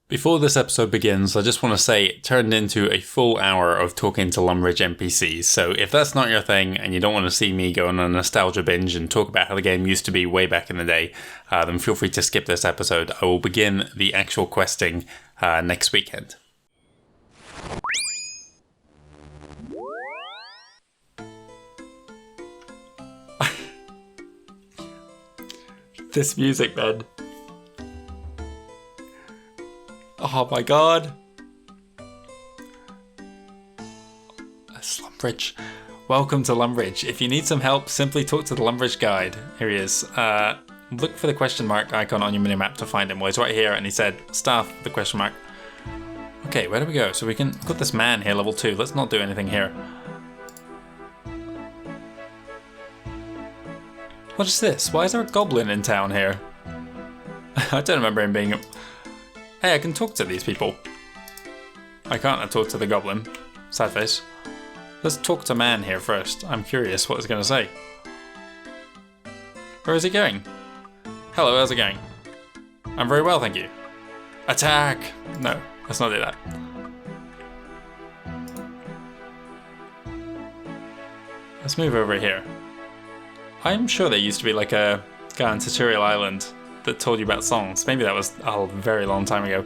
Before this episode begins, I just want to say it turned into a full hour of talking to Lumbridge NPCs, so if that's not your thing and you don't want to see me go on a nostalgia binge and talk about how the game used to be way back in the day, then feel free to skip this episode. I will begin the actual questing next weekend. This music, man. Oh my god. That's Lumbridge. Welcome to Lumbridge. If you need some help, simply talk to the Lumbridge guide. Here he is. Look for the question mark icon on your minimap to find him. Well, he's right here, and he said, staff, the question mark. Okay, where do we go? So we can put this man here, level 2. Let's not do anything here. What is this? Why is there a goblin in town here? I don't remember him being... Hey, I can talk to these people. I can't talk to the goblin. Sad face. Let's talk to man here first. I'm curious what he's going to say. Where is he going? Hello, how's it going? I'm very well, thank you. Attack! No, let's not do that. Let's move over here. I'm sure there used to be like a guy on Tutorial Island that told you about songs. Maybe that was a very long time ago.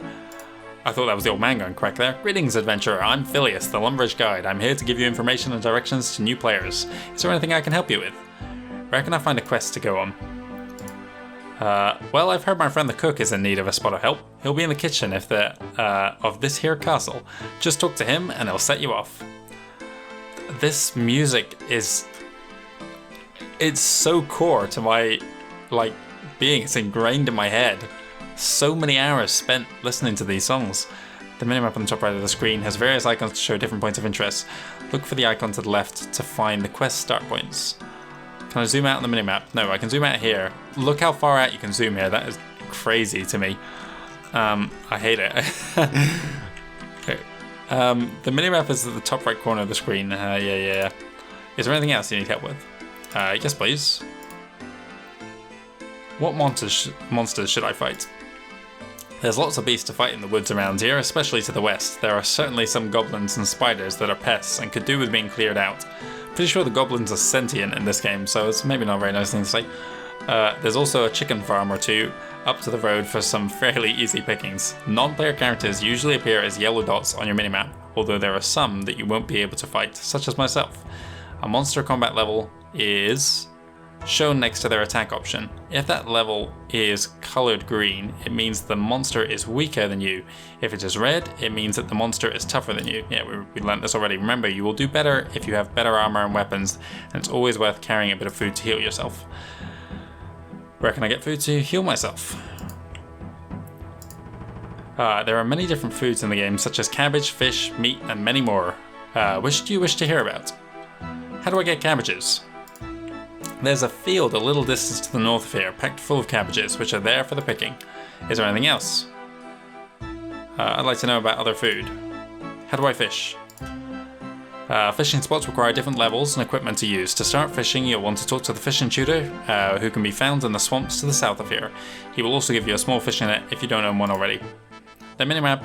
I thought that was the old man going crack there. Greetings, adventurer. I'm Phileas, the Lumbridge guide. I'm here to give you information and directions to new players. Is there anything I can help you with? Where can I find a quest to go on? Well, I've heard my friend the cook is in need of a spot of help. He'll be in the kitchen of this here castle. Just talk to him and he'll set you off. This music is... It's so core to my, being. It's ingrained in my head. So many hours spent listening to these songs. The minimap on the top right of the screen has various icons to show different points of interest. Look for the icon to the left to find the quest start points. Can I zoom out on the minimap? No, I can zoom out here. Look how far out you can zoom here. That is crazy to me. I hate it. Okay. The minimap is at the top right corner of the screen. Yeah. Is there anything else you need help with? Yes, please. What monsters should I fight? There's lots of beasts to fight in the woods around here, especially to the west. There are certainly some goblins and spiders that are pests and could do with being cleared out. Pretty sure the goblins are sentient in this game, so it's maybe not a very nice thing to say. There's also a chicken farm or two up to the road for some fairly easy pickings. Non-player characters usually appear as yellow dots on your minimap, although there are some that you won't be able to fight, such as myself. A monster combat level is shown next to their attack option. If that level is colored green, it means the monster is weaker than you. If it is red, it means that the monster is tougher than you. Yeah, we learned this already. Remember, you will do better if you have better armor and weapons, and it's always worth carrying a bit of food to heal yourself. Where can I get food to heal myself? There are many different foods in the game, such as cabbage, fish, meat, and many more. Which do you wish to hear about? How do I get cabbages? There's a field a little distance to the north of here, packed full of cabbages, which are there for the picking. Is there anything else? I'd like to know about other food. How do I fish? Fishing spots require different levels and equipment to use. To start fishing, you'll want to talk to the fishing tutor, who can be found in the swamps to the south of here. He will also give you a small fishing net if you don't own one already. The minimap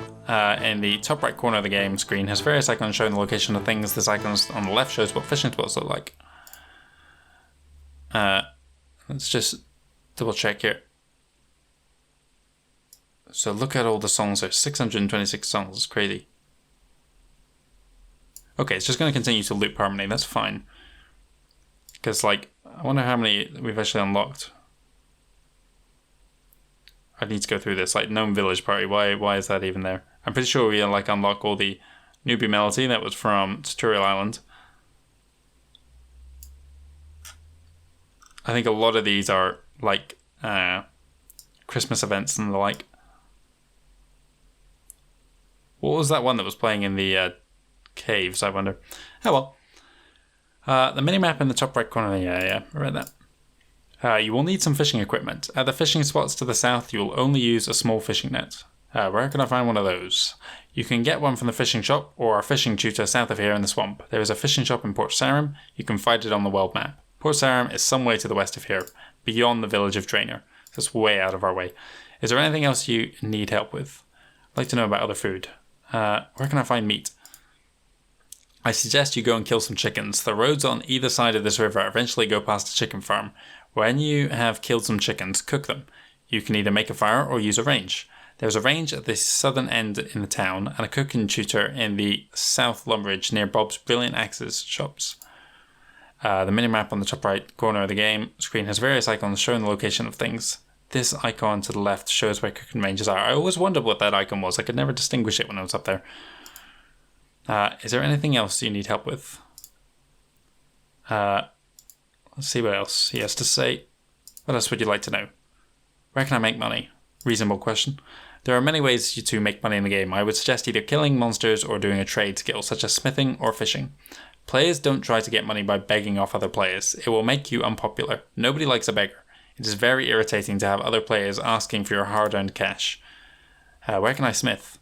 in the top right corner of the game screen has various icons showing the location of things. This icon on the left shows what fishing spots look like. Let's just double check here. So look at all the songs. There's 626 songs. It's crazy. Okay, it's just going to continue to loop permanently. That's fine. Because, I wonder how many we've actually unlocked. I need to go through this. Gnome Village Party. Why is that even there? I'm pretty sure we unlock all the newbie melody. That was from Tutorial Island. I think a lot of these are Christmas events and the like. What was that one that was playing in the caves, I wonder? Oh well. The minimap in the top right corner. Yeah, I read that. You will need some fishing equipment. At the fishing spots to the south, you will only use a small fishing net. Where can I find one of those? You can get one from the fishing shop or a fishing tutor south of here in the swamp. There is a fishing shop in Port Sarim. You can find it on the world map. Port Sarim is some way to the west of here, beyond the village of Draenor. That's way out of our way. Is there anything else you need help with? like to know about other food. Where can I find meat? I suggest you go and kill some chickens. The roads on either side of this river eventually go past a chicken farm. When you have killed some chickens, cook them. You can either make a fire or use a range. There's a range at the southern end in the town and a cooking tutor in the south Lumbridge near Bob's Brilliant Axes shops. The minimap on the top right corner of the game screen has various icons showing the location of things. This icon to the left shows where cooking ranges are. I always wondered what that icon was. I could never distinguish it when I was up there. Is there anything else you need help with? Let's see what else he has to say. What else would you like to know? Where can I make money? Reasonable question. There are many ways to make money in the game. I would suggest either killing monsters or doing a trade skill, such as smithing or fishing. Players don't try to get money by begging off other players. It will make you unpopular. Nobody likes a beggar. It is very irritating to have other players asking for your hard-earned cash. Where can I smith?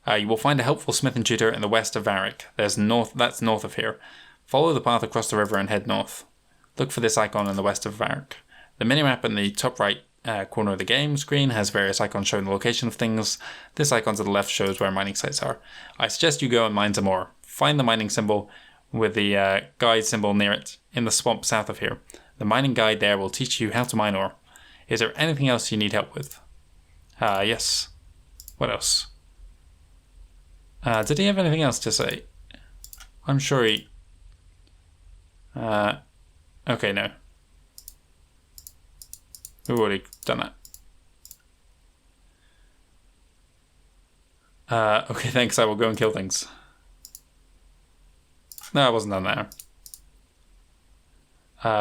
You will find a helpful smithing tutor in the west of Varric. That's north of here. Follow the path across the river and head north. Look for this icon in the west of Varric. The minimap in the top right corner of the game screen has various icons showing the location of things. This icon to the left shows where mining sites are. I suggest you go and mine some ore. Find the mining symbol with the guide symbol near it in the swamp south of here. The mining guide there will teach you how to mine ore. Is there anything else you need help with? Yes. What else? Did he have anything else to say? I'm sure he... okay, no. We've already done that. Okay, thanks. I will go and kill things. No, I wasn't done there.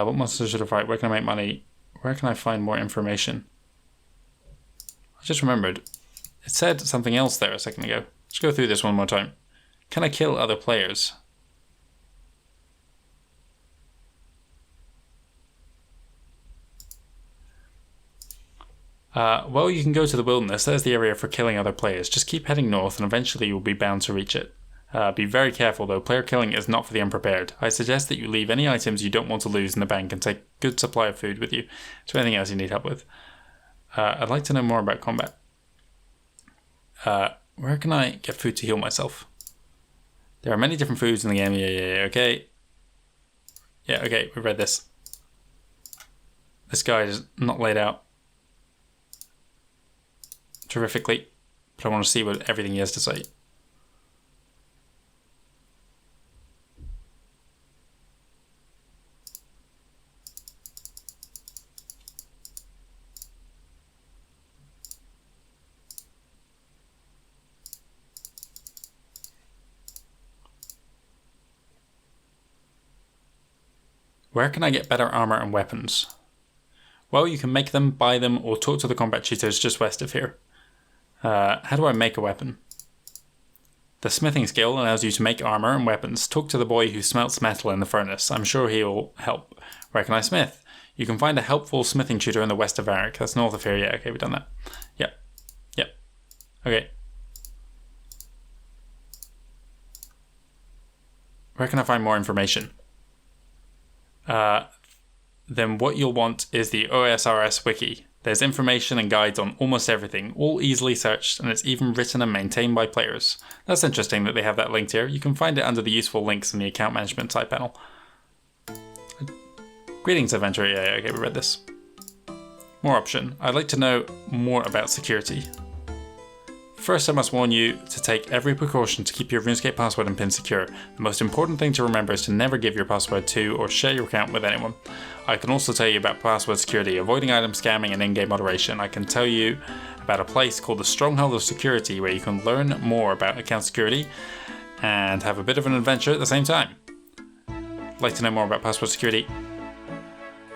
What monsters should I fight? Where can I make money? Where can I find more information? I just remembered. It said something else there a second ago. Let's go through this one more time. Can I kill other players? Well, you can go to the wilderness. There's the area for killing other players. Just keep heading north and eventually you'll be bound to reach it. Be very careful though, player killing is not for the unprepared. I suggest that you leave any items you don't want to lose in the bank and take a good supply of food with you. Is there anything else you need help with? I'd like to know more about combat. Where can I get food to heal myself? There are many different foods in the game. Yeah, okay. Yeah, okay, we read this. This guide is not laid out terrifically, but I want to see what everything he has to say. Where can I get better armor and weapons? Well, you can make them, buy them, or talk to the combat tutors just west of here. How do I make a weapon? The smithing skill allows you to make armor and weapons. Talk to the boy who smelts metal in the furnace. I'm sure he'll help. Where can I smith? You can find a helpful smithing tutor in the west of Varric. That's north of here. Yeah, okay, we've done that. Yep. Okay. Where can I find more information? Then what you'll want is the OSRS wiki. There's information and guides on almost everything, all easily searched, and it's even written and maintained by players. That's interesting that they have that linked here. You can find it under the useful links in the account management side panel. Greetings, adventurer. Yeah, okay, we read this. More option. I'd like to know more about security. First, I must warn you to take every precaution to keep your RuneScape password and PIN secure. The most important thing to remember is to never give your password to or share your account with anyone. I can also tell you about password security, avoiding item scamming and in-game moderation. I can tell you about a place called the Stronghold of Security where you can learn more about account security and have a bit of an adventure at the same time. Like to know more about password security?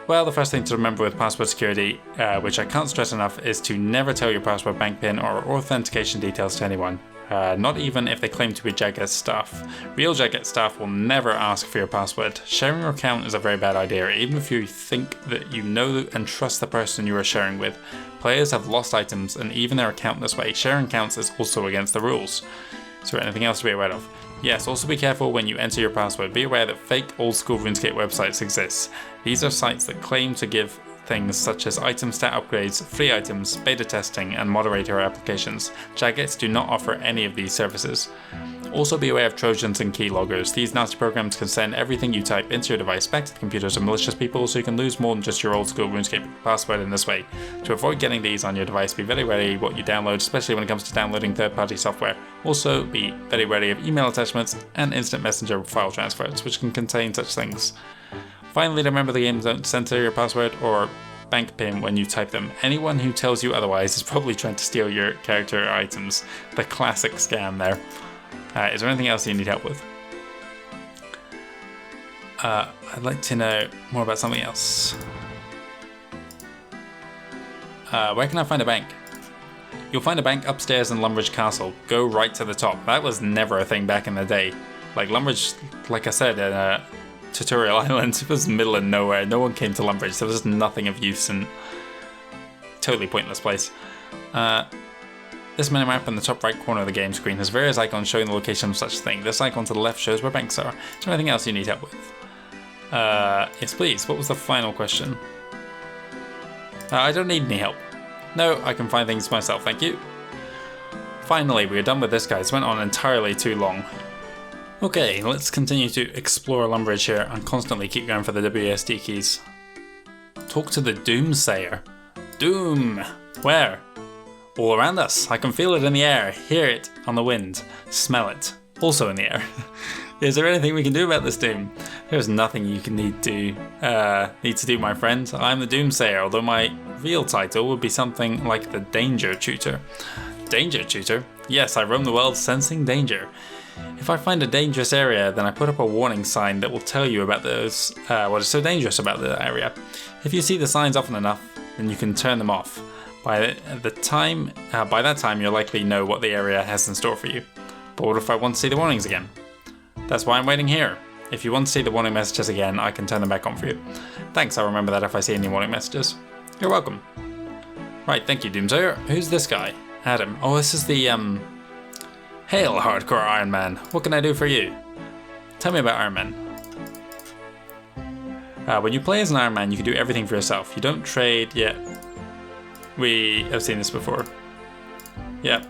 Well, the first thing to remember with password security, which I can't stress enough, is to never tell your password, bank PIN, or authentication details to anyone. Not even if they claim to be Jagex staff. Real Jagex staff will never ask for your password. Sharing your account is a very bad idea, even if you think that you know and trust the person you are sharing with. Players have lost items and even their account this way. Sharing accounts is also against the rules. Is there anything else to be aware of? Yes, also be careful when you enter your password. Be aware that fake old school RuneScape websites exist. These are sites that claim to give things such as item stat upgrades, free items, beta testing, and moderator applications. Jagex do not offer any of these services. Also be aware of Trojans and keyloggers. These nasty programs can send everything you type into your device back to the computers of malicious people, so you can lose more than just your old school RuneScape password in this way. To avoid getting these on your device, be very wary what you download, especially when it comes to downloading third-party software. Also be very wary of email attachments and instant messenger file transfers, which can contain such things. Finally, remember the games don't censor your password or bank PIN when you type them. Anyone who tells you otherwise is probably trying to steal your character or items. The classic scam there. Is there anything else you need help with? I'd like to know more about something else. Where can I find a bank? You'll find a bank upstairs in Lumbridge Castle. Go right to the top. That was never a thing back in the day. Like Lumbridge, like I said, in Tutorial Island, it was middle of nowhere. No one came to Lumbridge. There was just nothing of use and totally pointless place. This minimap in the top right corner of the game screen has various icons showing the location of such thing. This icon to the left shows where banks are. Is there anything else you need help with? Yes please. What was the final question? I don't need any help. No, I can find things myself, thank you. Finally, we are done with this guy. This went on entirely too long. Okay, let's continue to explore Lumbridge here and constantly keep going for the WASD keys. Talk to the Doomsayer. Doom! Where? All around us. I can feel it in the air, hear it on the wind, smell it. Also in the air. Is there anything we can do about this Doom? There's nothing you can need to do, my friend. I'm the Doomsayer, although my real title would be something like the Danger Tutor. Danger Tutor? Yes, I roam the world sensing danger. If I find a dangerous area, then I put up a warning sign that will tell you about those, what is so dangerous about the area. If you see the signs often enough, then you can turn them off. By that time, you'll likely know what the area has in store for you. But what if I want to see the warnings again? That's why I'm waiting here. If you want to see the warning messages again, I can turn them back on for you. Thanks, I'll remember that if I see any warning messages. You're welcome. Right, thank you, Doomsayer. Who's this guy? Adam. Oh, this is the, Hail, Hardcore Ironman. What can I do for you? Tell me about Ironman. When you play as an Ironman, you can do everything for yourself. You don't trade yet. We have seen this before. Yep.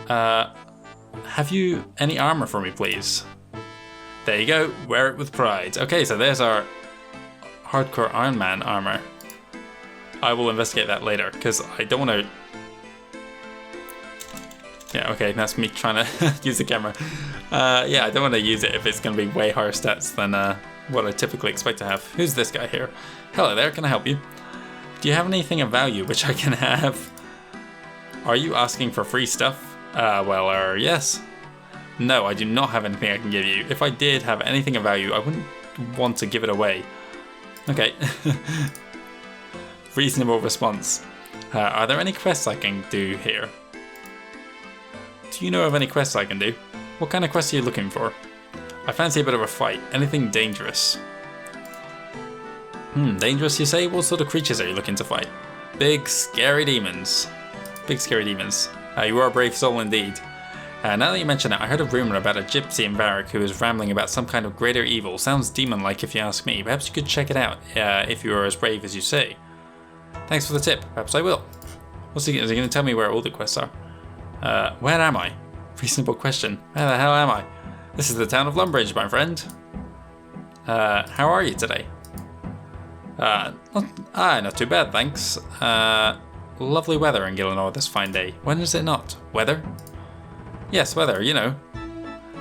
Have you any armor for me, please? There you go. Wear it with pride. Okay, so there's our Hardcore Ironman armor. I will investigate that later, because I don't want to... Yeah, okay, that's me trying to use the camera. Yeah, I don't want to use it if it's going to be way higher stats than what I typically expect to have. Who's this guy here? Hello there, can I help you? Do you have anything of value which I can have? Are you asking for free stuff? Yes. No, I do not have anything I can give you. If I did have anything of value, I wouldn't want to give it away. Okay. Reasonable response. Are there any quests I can do here? Do you know of any quests I can do? What kind of quests are you looking for? I fancy a bit of a fight. Anything dangerous? Dangerous you say? What sort of creatures are you looking to fight? Big scary demons. Big scary demons. You are a brave soul indeed. Now that you mention it, I heard a rumour about a gypsy in Varric who was rambling about some kind of greater evil. Sounds demon-like if you ask me. Perhaps you could check it out, if you are as brave as you say. Thanks for the tip. Perhaps I will. Is he going to tell me where all the quests are? Where am I? Reasonable question. Where the hell am I? This is the town of Lumbridge, my friend. How are you today? Not too bad, thanks. Lovely weather in Gillinor this fine day. When is it not? Weather? Yes, weather, you know.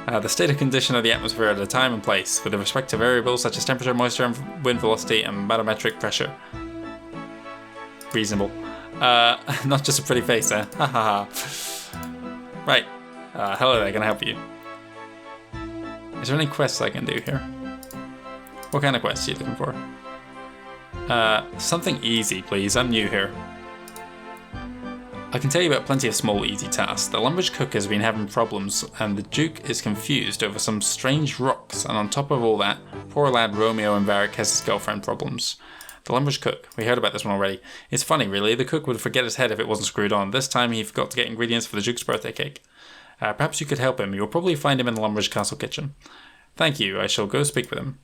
The state of condition of the atmosphere at a time and place, with respect to variables such as temperature, moisture, and wind velocity, and barometric pressure. Reasonable. Not just a pretty face, eh? Ha ha ha. Right. Hello there, can I help you? Is there any quests I can do here? What kind of quests are you looking for? Something easy, please. I'm new here. I can tell you about plenty of small, easy tasks. The Lumbridge cook has been having problems, and the Duke is confused over some strange rocks, and on top of all that, poor lad Romeo in Varric has his girlfriend problems. The Lumbridge cook. We heard about this one already. It's funny, really. The cook would forget his head if it wasn't screwed on. This time he forgot to get ingredients for the Duke's birthday cake. Perhaps you could help him. You'll probably find him in the Lumbridge Castle kitchen. Thank you, I shall go speak with him.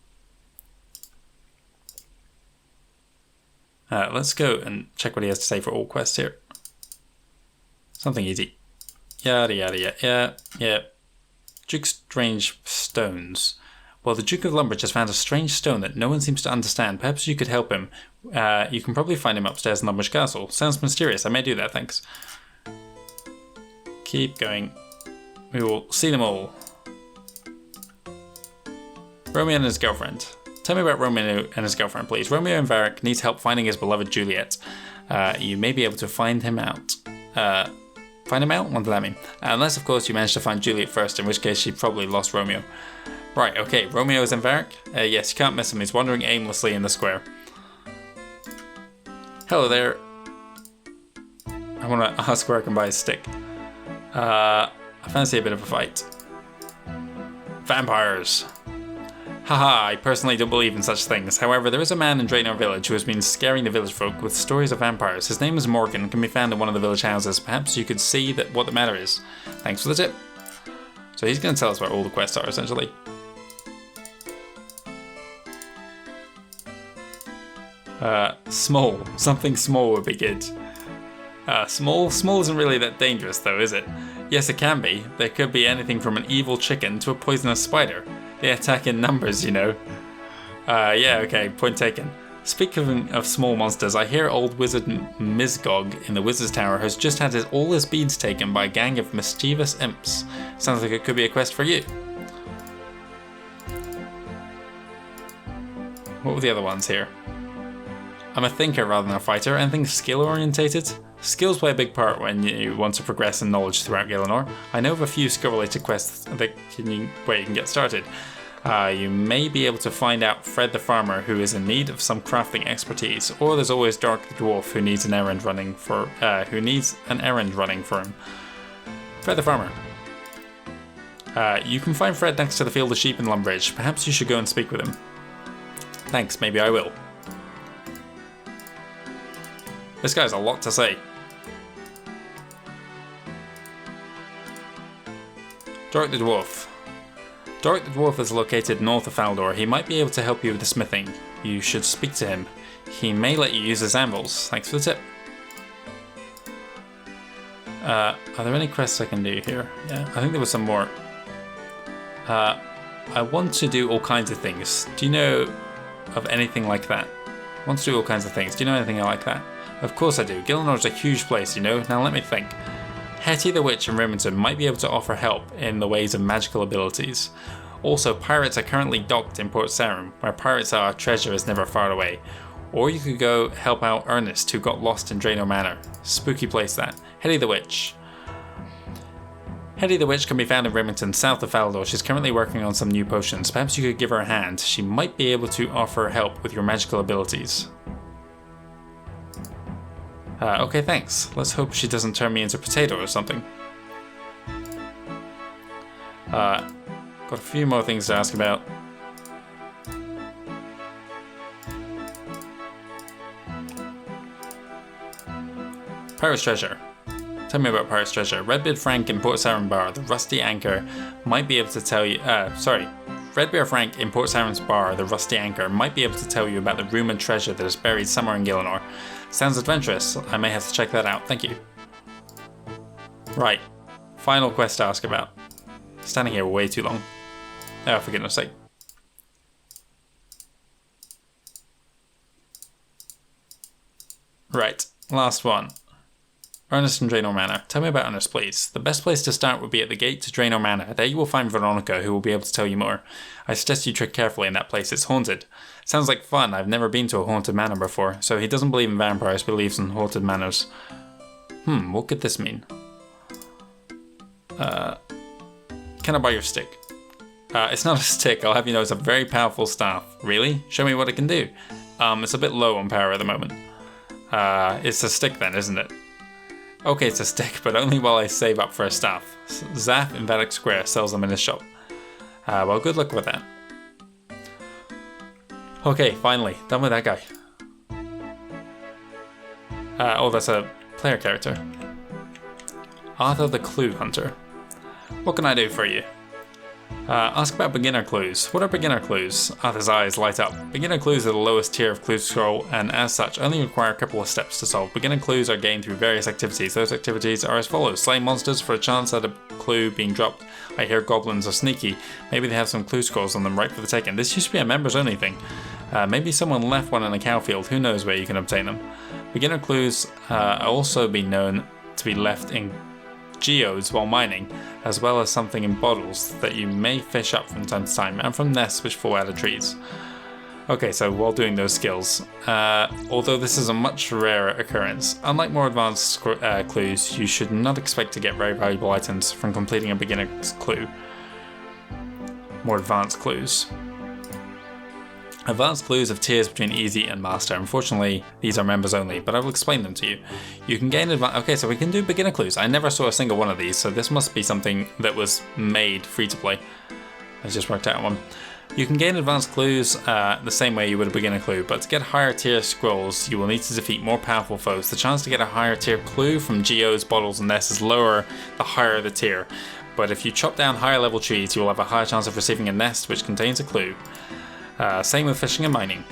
Let's go and check what he has to say for all quests here. Something easy. Yada yada yeah. Duke's strange stones. Well, the Duke of Lumbridge has found a strange stone that no one seems to understand. Perhaps you could help him. You can probably find him upstairs in Lumbridge Castle. Sounds mysterious. I may do that, thanks. Keep going. We will see them all. Romeo and his girlfriend. Tell me about Romeo and his girlfriend, please. Romeo and Varric needs help finding his beloved Juliet. You may be able to find him out. Find him out? What does that mean? Unless, of course, you managed to find Juliet first, in which case she probably lost Romeo. Right, okay. Romeo is in Varric? Yes, you can't miss him. He's wandering aimlessly in the square. Hello there. I want to ask where I can buy a stick. I fancy a bit of a fight. Vampires. Haha, I personally don't believe in such things. However, there is a man in Draenor Village who has been scaring the village folk with stories of vampires. His name is Morgan and can be found in one of the village houses. Perhaps you could see what the matter is. Thanks for the tip. So he's going to tell us where all the quests are, essentially. Small. Something small would be good. Small isn't really that dangerous though, is it? Yes, it can be. There could be anything from an evil chicken to a poisonous spider. They attack in numbers, you know. Yeah, okay, point taken. Speaking of small monsters, I hear old wizard Mizgog in the wizard's tower has just had all his beads taken by a gang of mischievous imps. Sounds like it could be a quest for you. What were the other ones here? I'm a thinker rather than a fighter. Anything skill orientated? Skills play a big part when you want to progress in knowledge throughout Gielinor. I know of a few skill-related quests where you can get started. You may be able to find out Fred the Farmer, who is in need of some crafting expertise, or there's always Dark the Dwarf, who needs an errand running for him. Fred the Farmer. You can find Fred next to the field of sheep in Lumbridge. Perhaps you should go and speak with him. Thanks, maybe I will. This guy has a lot to say. Dark the Dwarf. Dark the Dwarf is located north of Faldor. He might be able to help you with the smithing. You should speak to him. He may let you use his anvils. Thanks for the tip. Are there any quests I can do here? Yeah, I think there was some more. I want to do all kinds of things. Do you know of anything like that? I want to do all kinds of things. Do you know anything like that? Of course I do. Gielinor is a huge place, you know. Now let me think. Hetty the Witch and Remington might be able to offer help in the ways of magical abilities. Also, pirates are currently docked in Port Sarum. Where pirates are, treasure is never far away. Or you could go help out Ernest, who got lost in Draenor Manor. Spooky place that. Hetty the Witch. Hetty the Witch can be found in Remington, south of Faldor. She's currently working on some new potions. Perhaps you could give her a hand. She might be able to offer help with your magical abilities. Okay, thanks. Let's hope she doesn't turn me into a potato or something. Got a few more things to ask about. Pirate's Treasure. Tell me about Pirate's Treasure. Redbeard Frank in Port Sarum Bar, the Rusty Anchor, might be able to tell you... Redbeard Frank in Port Sarum's Bar, the Rusty Anchor, might be able to tell you about the rumored treasure that is buried somewhere in Gielinor. Sounds adventurous. I may have to check that out. Thank you. Right. Final quest to ask about. Standing here way too long. Oh, for goodness sake. Right. Last one. Ernest and Draenor Manor. Tell me about Ernest, please. The best place to start would be at the gate to Draenor Manor. There you will find Veronica, who will be able to tell you more. I suggest you tread carefully in that place. It's haunted. Sounds like fun. I've never been to a haunted manor before. So he doesn't believe in vampires, believes in haunted manors. What could this mean? Can I buy your stick? It's not a stick. I'll have you know it's a very powerful staff. Really? Show me what it can do. It's a bit low on power at the moment. It's a stick then, isn't it? Okay, it's a stick, but only while I save up for a staff. Zaf in Vedic Square sells them in his shop. Well, good luck with that. Okay, finally, done with that guy. Oh, that's a player character. Arthur the Clue Hunter. What can I do for you? Ask about beginner clues. What are beginner clues? Arthur's eyes light up. Beginner clues are the lowest tier of clue scroll, and as such only require a couple of steps to solve. Beginner clues are gained through various activities. Those activities are as follows. Slay monsters for a chance at a clue being dropped. I hear goblins are sneaky. Maybe they have some clue scrolls on them right for the taking. This used to be a members only thing. Maybe someone left one in a cow field. Who knows where you can obtain them. Beginner clues are also been known to be left in geodes while mining, as well as something in bottles that you may fish up from time to time, and from nests which fall out of trees. Okay, so while doing those skills, although this is a much rarer occurrence, unlike more advanced clues, you should not expect to get very valuable items from completing a beginner's clue. More advanced clues. Advanced clues have tiers between easy and master. Unfortunately, these are members only, but I will explain them to you. You can gain okay, so we can do beginner clues. I never saw a single one of these, so this must be something that was made free to play. I just worked out one. You can gain advanced clues the same way you would a beginner clue, but to get higher tier scrolls, you will need to defeat more powerful foes. The chance to get a higher tier clue from geodes, bottles, and nests is lower the higher the tier. But if you chop down higher level trees, you will have a higher chance of receiving a nest which contains a clue. Same with fishing and mining.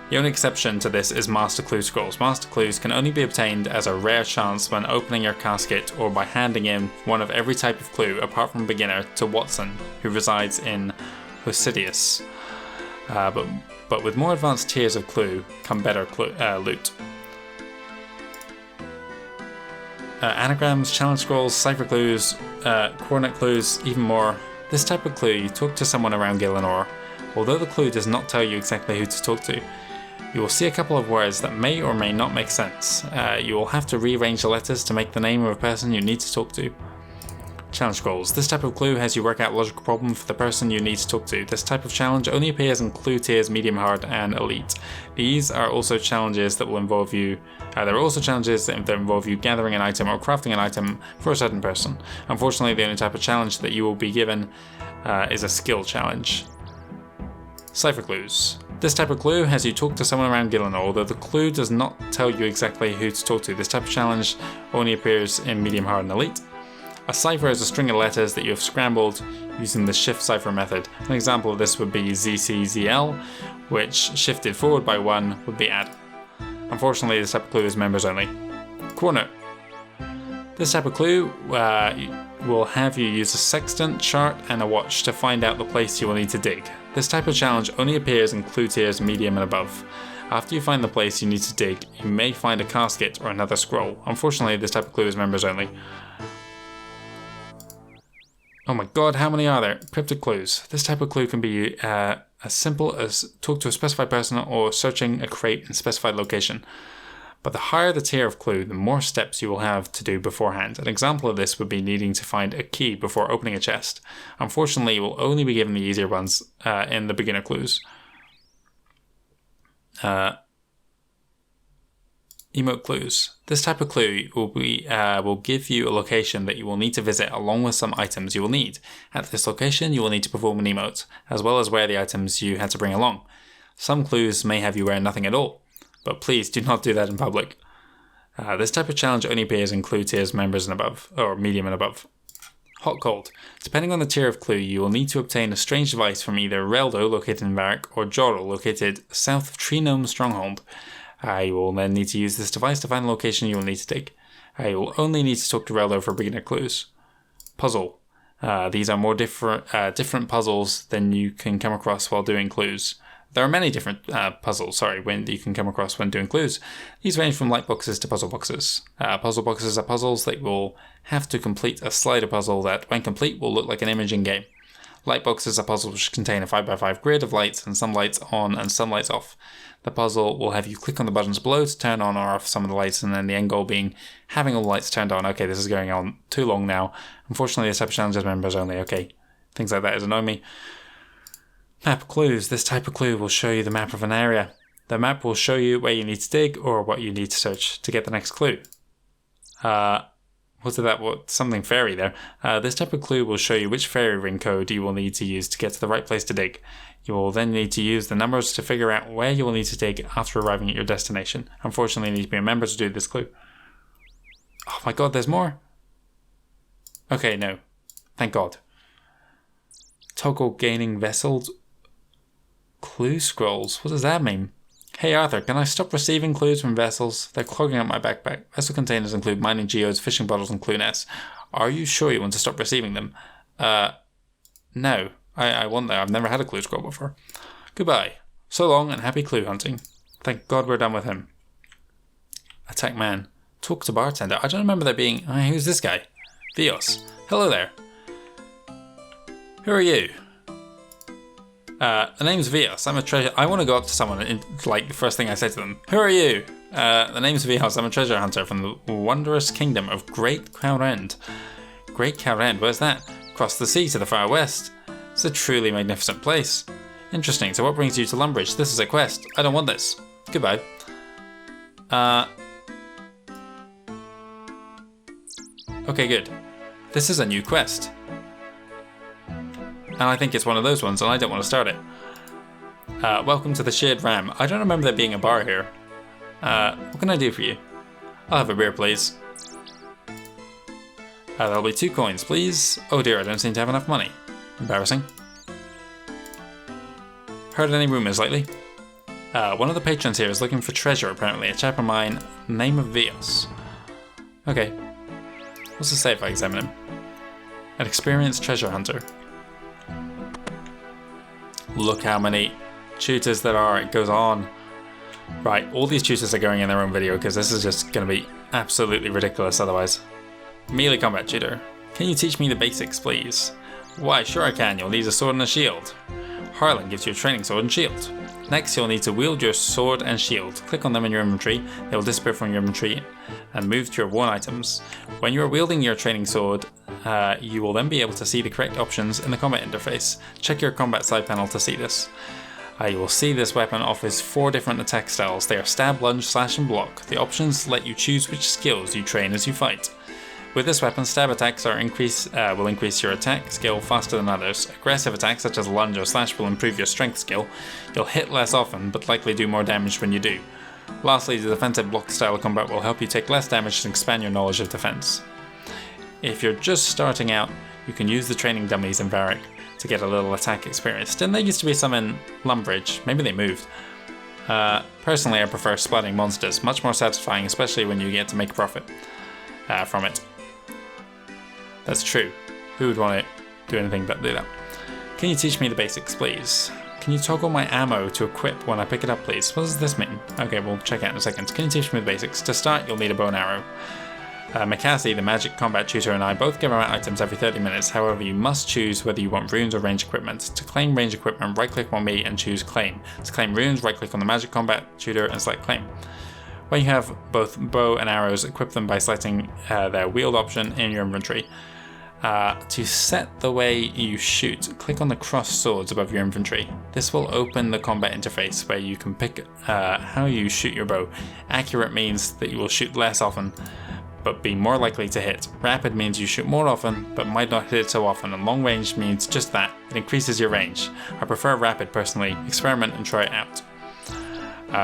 The only exception to this is Master Clue Scrolls. Master Clues can only be obtained as a rare chance when opening your casket or by handing in one of every type of clue apart from Beginner to Watson, who resides in Hosidius. But with more advanced tiers of clue come better loot. Anagrams, challenge scrolls, cipher clues, coordinate clues, even more. This type of clue, you talk to someone around Gillenor. Although the clue does not tell you exactly who to talk to, you will see a couple of words that may or may not make sense. You will have to rearrange the letters to make the name of a person you need to talk to. Challenge scrolls. This type of clue has you work out a logical problem for the person you need to talk to. This type of challenge only appears in clue tiers medium hard and elite. These are also challenges that will involve you. There are also challenges that involve you gathering an item or crafting an item for a certain person. Unfortunately, the only type of challenge that you will be given is a skill challenge. Cipher clues. This type of clue has you talk to someone around Gillenor, although the clue does not tell you exactly who to talk to. This type of challenge only appears in medium hard and elite. A cipher is a string of letters that you have scrambled using the shift cipher method. An example of this would be ZCZL, which shifted forward by 1 would be add. Unfortunately, this type of clue is members only. Coordinate. This type of clue will have you use a sextant, chart, and a watch to find out the place you will need to dig. This type of challenge only appears in clue tiers medium and above. After you find the place you need to dig, you may find a casket or another scroll. Unfortunately, this type of clue is members only. Oh my god, how many are there? Cryptic clues. This type of clue can be as simple as talk to a specified person or searching a crate in a specified location. But the higher the tier of clue, the more steps you will have to do beforehand. An example of this would be needing to find a key before opening a chest. Unfortunately, you will only be given the easier ones in the beginner clues. Emote clues. This type of clue will give you a location that you will need to visit along with some items you will need. At this location, you will need to perform an emote, as well as wear the items you had to bring along. Some clues may have you wear nothing at all, but please do not do that in public. This type of challenge only appears in clue tiers members and above, or medium and above. Hot cold. Depending on the tier of clue, you will need to obtain a strange device from either Reldo, located in Varric, or Jorl, located south of Tree Gnome Stronghold. You will then need to use this device to find the location you will need to dig. You will only need to talk to Reldo for beginner clues. Puzzle. These are more different puzzles than you can come across while doing clues. There are many different puzzles, when you can come across when doing clues. These range from light boxes to puzzle boxes. Puzzle boxes are puzzles that will have to complete a slider puzzle that, when complete, will look like an image in game. Light boxes are puzzles which contain a 5x5 grid of lights and some lights on and some lights off. The puzzle will have you click on the buttons below to turn on or off some of the lights, and then the end goal being having all the lights turned on. Okay, this is going on too long now. Unfortunately, this type of challenge is members only. Okay, things like that is annoying me. Map clues. This type of clue will show you the map of an area. The map will show you where you need to dig or what you need to search to get the next clue. Something fairy there. This type of clue will show you which fairy ring code you will need to use to get to the right place to dig. You will then need to use the numbers to figure out where you will need to dig after arriving at your destination. Unfortunately, you need to be a member to do this clue. Oh my god, there's more? Okay, no. Thank god. Toggle gaining vessels. Clue scrolls. What does that mean? Hey Arthur, can I stop receiving clues from vessels? They're clogging up my backpack. Vessel containers include mining geodes, fishing bottles, and clue nests. Are you sure you want to stop receiving them? No. I want that. I've never had a clue scroll before. Goodbye. So long and happy clue hunting. Thank God we're done with him. Attack man. Talk to bartender. I don't remember there being... who's this guy? Vios. Hello there. Who are you? The name's Vios. I'm a treasure... I want to go up to someone and, the first thing I say to them. Who are you? The name's Vios. I'm a treasure hunter from the wondrous kingdom of Great Cowrend. Great Cowrend? Where's that? Across the sea to the far west. It's a truly magnificent place. Interesting. So what brings you to Lumbridge? This is a quest. I don't want this. Goodbye. Okay, good. This is a new quest. And I think it's one of those ones, and I don't want to start it. Welcome to the Shared Ram. I don't remember there being a bar here. What can I do for you? I'll have a beer, please. That'll be 2 coins, please. Oh dear, I don't seem to have enough money. Embarrassing. Heard any rumours lately? One of the patrons here is looking for treasure, apparently. A chap of mine, name of Vios. Okay. What's it say if I examine him? An experienced treasure hunter. Look how many tutors there are, it goes on. Right, all these tutors are going in their own video because this is just going to be absolutely ridiculous otherwise. Melee combat tutor. Can you teach me the basics, please? Why, sure I can. You'll need a sword and a shield. Harlan gives you a training sword and shield. Next, you'll need to wield your sword and shield. Click on them in your inventory. They will disappear from your inventory and move to your worn items. When you are wielding your training sword, you will then be able to see the correct options in the combat interface. Check your combat side panel to see this. You will see this weapon offers 4 different attack styles. They are stab, lunge, slash, and block. The options let you choose which skills you train as you fight. With this weapon, stab attacks will increase your attack skill faster than others. Aggressive attacks such as lunge or slash will improve your strength skill. You'll hit less often, but likely do more damage when you do. Lastly, the defensive block style of combat will help you take less damage and expand your knowledge of defense. If you're just starting out, you can use the training dummies in Varric to get a little attack experience. Didn't there used to be some in Lumbridge? Maybe they moved. Personally, I prefer splatting monsters. Much more satisfying, especially when you get to make a profit from it. That's true. Who would want to do anything but do that? Can you teach me the basics, please? Can you toggle my ammo to equip when I pick it up, please? What does this mean? Okay, we'll check out in a second. Can you teach me the basics? To start, you'll need a bow and arrow. Macassie, the magic combat tutor, and I both give out items every 30 minutes. However, you must choose whether you want runes or range equipment. To claim range equipment, right-click on me and choose claim. To claim runes, right-click on the magic combat tutor and select claim. When you have both bow and arrows, equip them by selecting their wield option in your inventory. To set the way you shoot, click on the crossed swords above your inventory. This will open the combat interface where you can pick how you shoot your bow. Accurate means that you will shoot less often, but be more likely to hit. Rapid means you shoot more often, but might not hit so often, and long range means just that. It increases your range. I prefer rapid personally. Experiment and try it out.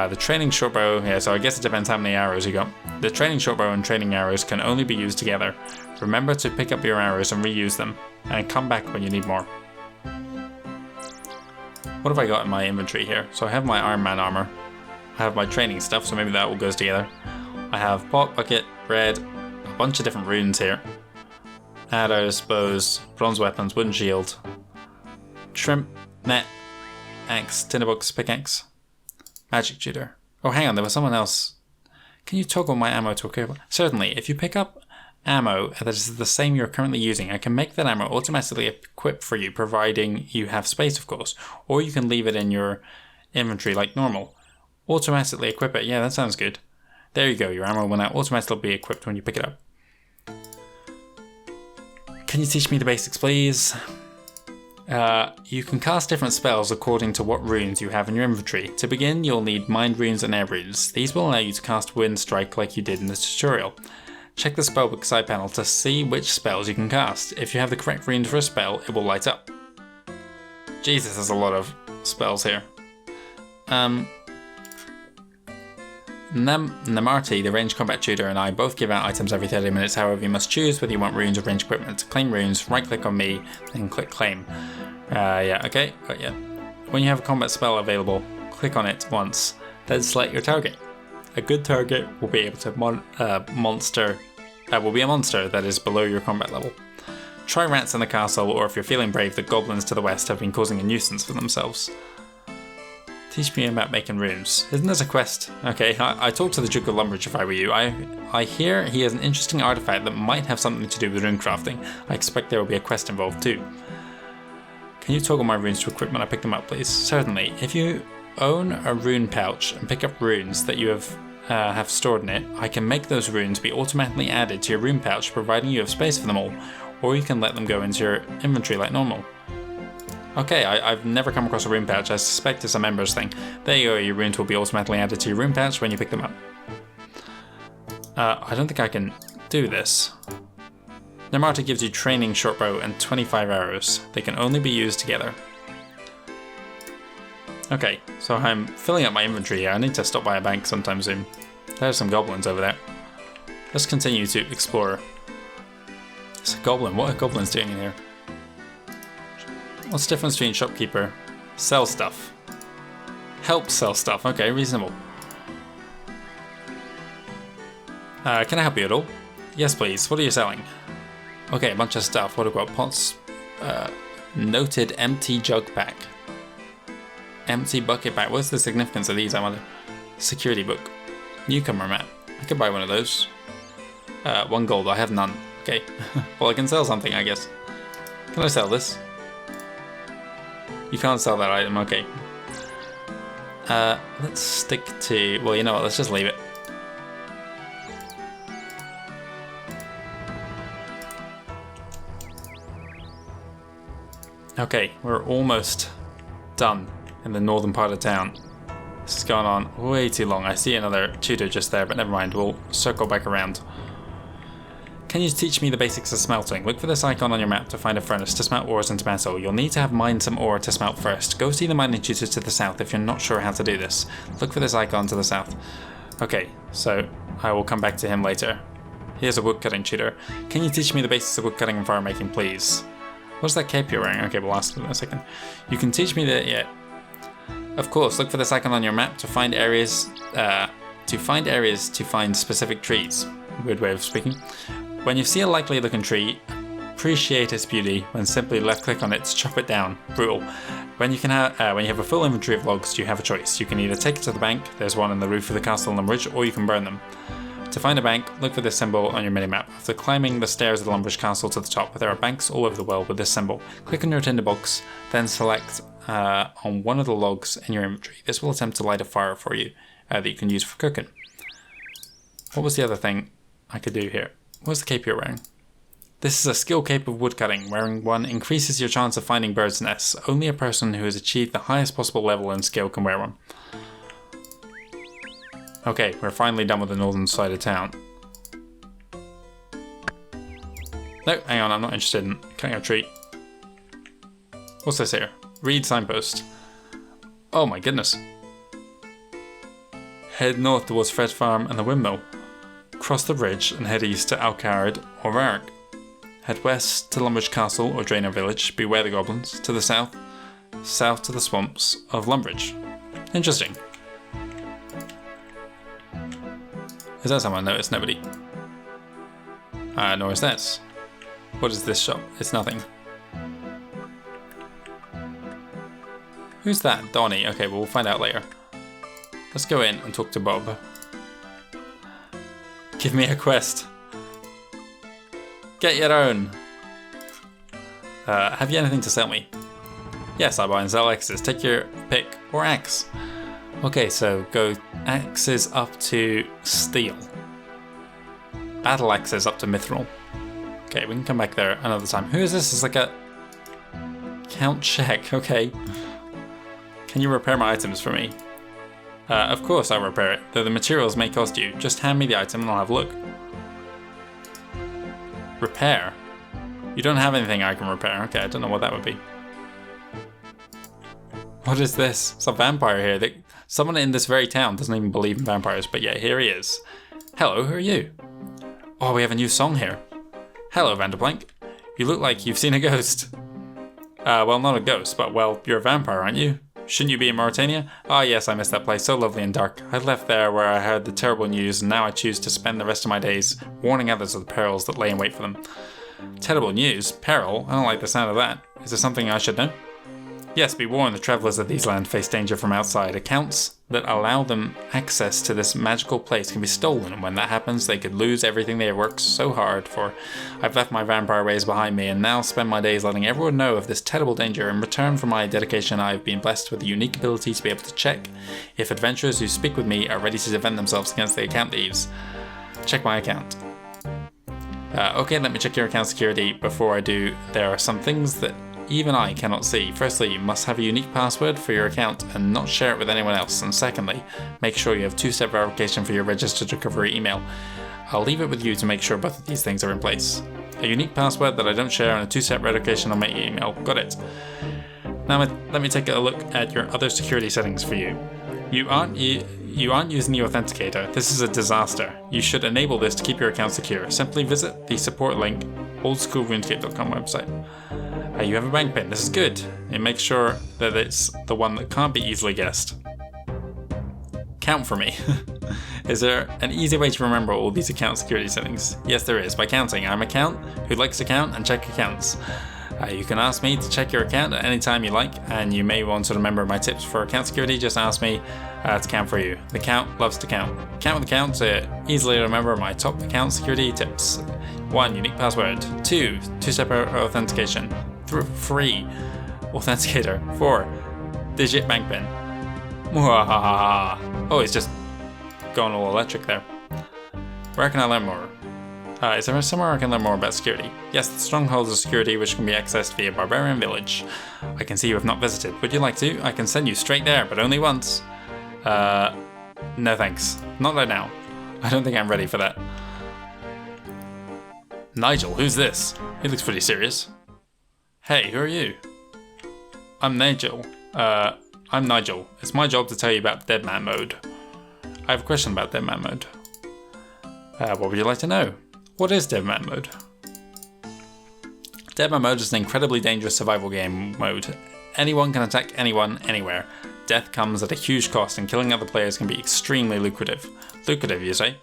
The training short bow, so I guess it depends how many arrows you got. The training short bow and training arrows can only be used together. Remember to pick up your arrows and reuse them, and come back when you need more. What have I got in my inventory here? So I have my Iron Man armor. I have my training stuff, so maybe that all goes together. I have pot, bucket, bread, a bunch of different runes here. Arrows, bows, bronze weapons, wooden shield, shrimp, net, axe, tinderbox, pickaxe, magic tutor. Oh, hang on, there was someone else. Can you toggle my ammo to equip? Certainly, if you pick up ammo that is the same you're currently using, I can make that ammo automatically equip for you, providing you have space, of course. Or you can leave it in your inventory like normal. Automatically equip it, yeah, that sounds good. There you go, your ammo will now automatically be equipped when you pick it up. Can you teach me the basics, please? You can cast different spells according to what runes you have in your inventory. To begin, you'll need mind runes and air runes. These will allow you to cast Wind Strike like you did in this tutorial. Check the spellbook side panel to see which spells you can cast. If you have the correct runes for a spell, it will light up. Jesus, there's a lot of spells here. Namarti, the range combat tutor, and I both give out items every 30 minutes. However, you must choose whether you want runes or range equipment. To claim runes, right click on me, then click claim. Yeah, okay, got ya. When you have a combat spell available, click on it once, then select your target. A good target will be able to will be a monster that is below your combat level. Try rats in the castle, or if you're feeling brave, the goblins to the west have been causing a nuisance for themselves. Teach me about making runes. Isn't this a quest? Okay, I talked to the Duke of Lumbridge if I were you. I hear he has an interesting artifact that might have something to do with rune crafting. I expect there will be a quest involved too. Can you toggle my runes to equip when I pick them up, please? Certainly. If you own a rune pouch and pick up runes that you have stored in it, I can make those runes be automatically added to your rune pouch, providing you have space for them all, or you can let them go into your inventory like normal. Okay, I've never come across a rune pouch. I suspect it's a members thing. There you go, your runes will be automatically added to your rune pouch when you pick them up. I don't think I can do this. Nemarta gives you training shortbow and 25 arrows. They can only be used together. Okay, so I'm filling up my inventory here. I need to stop by a bank sometime soon. There's some goblins over there. Let's continue to explore. It's a goblin. What are goblins doing in here? What's the difference between shopkeeper? Sell stuff. Help sell stuff. Okay, reasonable. Can I help you at all? Yes, please. What are you selling? Okay, a bunch of stuff. What have we got? Pots. Noted empty jug pack. Empty bucket pack. What's the significance of these, I wonder? Security book. Newcomer map. I could buy one of those. 1 gold. I have none. Okay. Well, I can sell something, I guess. Can I sell this? You can't sell that item. Okay. Let's stick to... Well, you know what? Let's just leave it. Okay, we're almost done in the northern part of town. This has gone on way too long. I see another tutor just there, but never mind. We'll circle back around. Can you teach me the basics of smelting? Look for this icon on your map to find a furnace to smelt ores into metal. You'll need to have mined some ore to smelt first. Go see the mining tutor to the south if you're not sure how to do this. Look for this icon to the south. Okay, so I will come back to him later. Here's a woodcutting tutor. Can you teach me the basics of woodcutting and fire making, please? What's that cape you're wearing? Okay, we'll ask him in a second. You can teach me that, yeah. Of course, look for this icon on your map to find areas to find specific trees. Weird way of speaking. When you see a likely looking tree, appreciate its beauty when simply left click on it to chop it down. Brutal. When you have a full inventory of logs, you have a choice. You can either take it to the bank, there's one on the roof of the castle Lumbridge, or you can burn them. To find a bank, look for this symbol on your minimap. After climbing the stairs of the Lumbridge castle to the top, there are banks all over the world with this symbol. Click on your tinderbox, then select on one of the logs in your inventory. This will attempt to light a fire for you that you can use for cooking. What was the other thing I could do here? What's the cape you're wearing? This is a skill cape of woodcutting. Wearing one increases your chance of finding birds' nests. Only a person who has achieved the highest possible level in skill can wear one. Okay, we're finally done with the northern side of town. No, hang on, I'm not interested in cutting a tree. What's this here? Read signpost. Oh my goodness. Head north towards Fred Farm and the windmill. Cross the bridge and head east to Alcard or Varric. Head west to Lumbridge Castle or Draenor Village. Beware the goblins. To the south. South to the swamps of Lumbridge. Interesting. Is that someone? No, it's nobody. Nor is this. What is this shop? It's nothing. Who's that? Donnie. Okay, well, we'll find out later. Let's go in and talk to Bob. Give me a quest. Get your own. Have you anything to sell me? Yes, I buy and sell axes. Take your pick or axe. Okay, so go axes up to steel. Battle axes up to mithril. Okay, we can come back there another time. Who is this? It's like a Count Check. Okay. Can you repair my items for me? Of course I'll repair it, though the materials may cost you. Just hand me the item and I'll have a look. Repair? You don't have anything I can repair. Okay, I don't know what that would be. What is this? It's a vampire here. Someone in this very town doesn't even believe in vampires, but yeah, here he is. Hello, who are you? Oh, we have a new song here. Hello, Vanderplank. You look like you've seen a ghost. Well, not a ghost, but well, you're a vampire, aren't you? Shouldn't you be in Mauritania? Ah, yes, I miss that place, so lovely and dark. I left there where I heard the terrible news, and now I choose to spend the rest of my days warning others of the perils that lay in wait for them. Terrible news? Peril? I don't like the sound of that. Is there something I should know? Yes, be warned, the travellers of these lands face danger from outside. Accounts that allow them access to this magical place can be stolen, and when that happens, they could lose everything they have worked so hard for. I've left my vampire ways behind me, and now spend my days letting everyone know of this terrible danger. In return for my dedication, I have been blessed with the unique ability to be able to check if adventurers who speak with me are ready to defend themselves against the account thieves. Check my account. Okay, let me check your account security. Before I do, there are some things that even I cannot see. Firstly, you must have a unique password for your account and not share it with anyone else. And secondly, make sure you have two-step verification for your registered recovery email. I'll leave it with you to make sure both of these things are in place. A unique password that I don't share and a two-step verification on my email. Got it. Now let me take a look at your other security settings for you. You aren't using the authenticator. This is a disaster. You should enable this to keep your account secure. Simply visit the support link, oldschoolrunescape.com website. You have a bank pin. This is good. It makes sure that it's the one that can't be easily guessed. Count for me. Is there an easy way to remember all these account security settings? Yes, there is. By counting. I'm a count who likes to count and check accounts. You can ask me to check your account at any time you like, and you may want to remember my tips for account security. Just ask me to count for you. The count loves to count. Count with the count to easily remember my top account security tips. 1. Unique password. 2. Two-step authentication. 3. Authenticator. 4. Digit bank pin. Oh, it's just going all electric there. Where can I learn more? Is there somewhere I can learn more about security? Yes, the strongholds of security which can be accessed via Barbarian Village. I can see you have not visited. Would you like to? I can send you straight there, but only once. No thanks. Not right now. I don't think I'm ready for that. Nigel, who's this? He looks pretty serious. Hey, who are you? I'm Nigel. I'm Nigel. It's my job to tell you about Dead Man mode. I have a question about Dead Man mode. What would you like to know? What is Dead Man mode? Dead Man mode is an incredibly dangerous survival game mode. Anyone can attack anyone, anywhere. Death comes at a huge cost, and killing other players can be extremely lucrative. Lucrative, you say?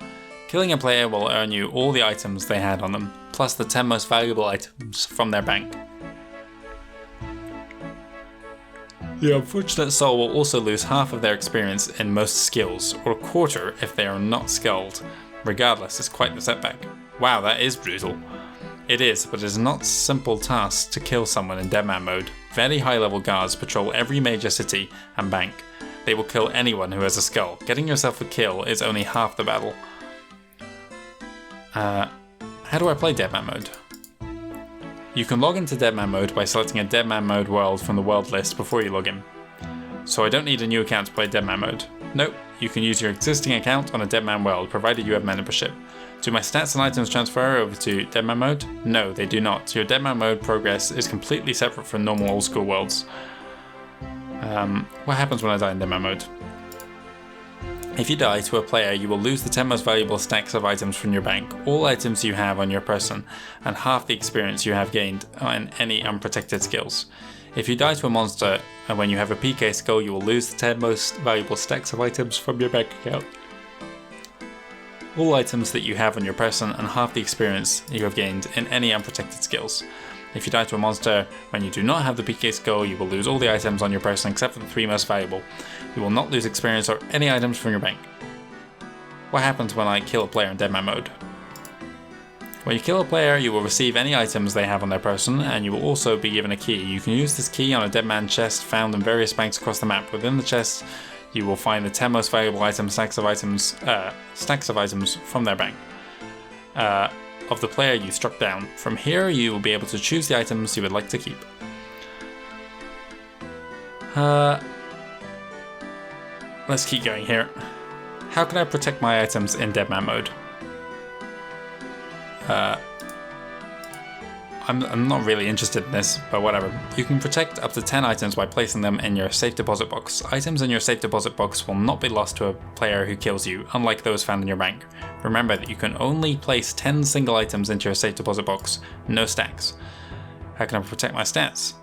Killing a player will earn you all the items they had on them, plus the 10 most valuable items from their bank. The unfortunate soul will also lose half of their experience in most skills, or a quarter if they are not skulled. Regardless, it's quite the setback. Wow, that is brutal. It is, but it is not a simple task to kill someone in Dead Man mode. Very high level guards patrol every major city and bank. They will kill anyone who has a skull. Getting yourself a kill is only half the battle. How do I play Dead Man mode? You can log into Dead Man mode by selecting a Dead Man mode world from the world list before you log in. So I don't need a new account to play Dead Man mode. Nope, you can use your existing account on a Dead Man world, provided you have membership. Do my stats and items transfer over to Dead Man mode? No, they do not. Your Dead Man mode progress is completely separate from normal old school worlds. What happens when I die in Dead Man mode? If you die to a player, you will lose the 10 most valuable stacks of items from your bank, all items you have on your person, and half the experience you have gained on any unprotected skills. If you die to a monster, and when you have a PK skull, you will lose the 10 most valuable stacks of items from your bank account. All items that you have on your person, and half the experience you have gained in any unprotected skills. If you die to a monster, when you do not have the PK skull, you will lose all the items on your person except for the 3 most valuable. You will not lose experience or any items from your bank. What happens when I kill a player in Dead Man mode? When you kill a player, you will receive any items they have on their person, and you will also be given a key. You can use this key on a Dead Man chest found in various banks across the map. Within the chest, you will find the 10 most valuable items, stacks of items from their bank. Of the player you struck down. From here, you will be able to choose the items you would like to keep. Let's keep going here. How can I protect my items in Dead Man mode? I'm not really interested in this, but whatever. You can protect up to 10 items by placing them in your safe deposit box. Items in your safe deposit box will not be lost to a player who kills you, unlike those found in your bank. Remember that you can only place 10 single items into your safe deposit box, no stacks. How can I protect my stats?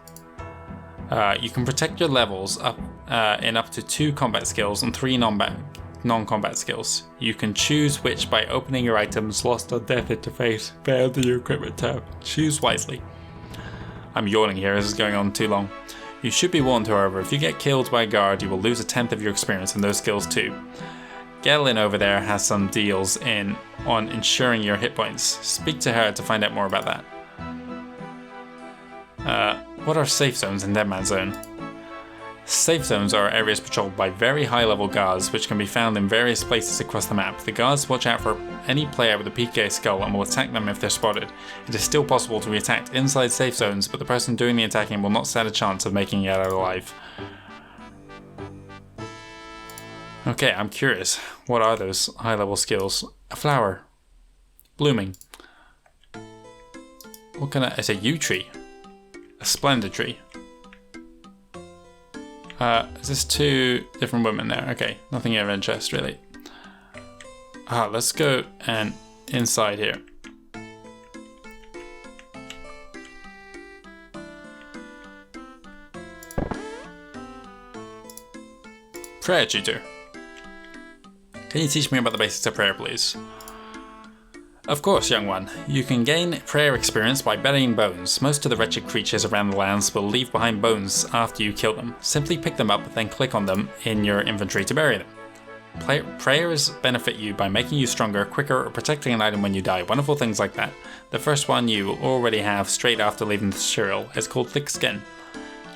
You can protect your levels up in up to 2 combat skills and 3 non-combat skills. You can choose which by opening your items lost on death interface via the equipment tab. Choose wisely. I'm yawning here, this is going on too long. You should be warned, however, if you get killed by a guard, you will lose 1/10 of your experience in those skills too. Gelin over there has some deals on ensuring your hit points. Speak to her to find out more about that. What are safe zones in Dead Man's Zone? Safe zones are areas patrolled by very high level guards which can be found in various places across the map. The guards watch out for any player with a PK skull and will attack them if they're spotted. It is still possible to be attacked inside safe zones, but the person doing the attacking will not stand a chance of making it out alive. Okay, I'm curious. What are those high level skills? A flower. Blooming. What kind of... It's a yew tree. A splendid tree. Is this 2 different women there? Okay, nothing of interest really. Let's go and inside here. Prayer tutor. Can you teach me about the basics of prayer, please? Of course, young one. You can gain prayer experience by burying bones. Most of the wretched creatures around the lands will leave behind bones after you kill them. Simply pick them up, then click on them in your inventory to bury them. Prayers benefit you by making you stronger, quicker, or protecting an item when you die. Wonderful things like that. The first one you already have straight after leaving the tutorial. It's called Thick Skin.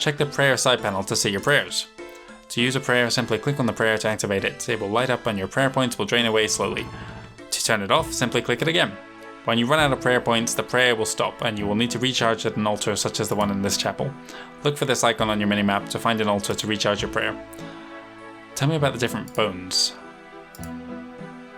Check the prayer side panel to see your prayers. To use a prayer, simply click on the prayer to activate it. It will light up and your prayer points will drain away slowly. To turn it off, simply click it again. When you run out of prayer points, the prayer will stop and you will need to recharge at an altar such as the one in this chapel. Look for this icon on your minimap to find an altar to recharge your prayer. Tell me about the different bones.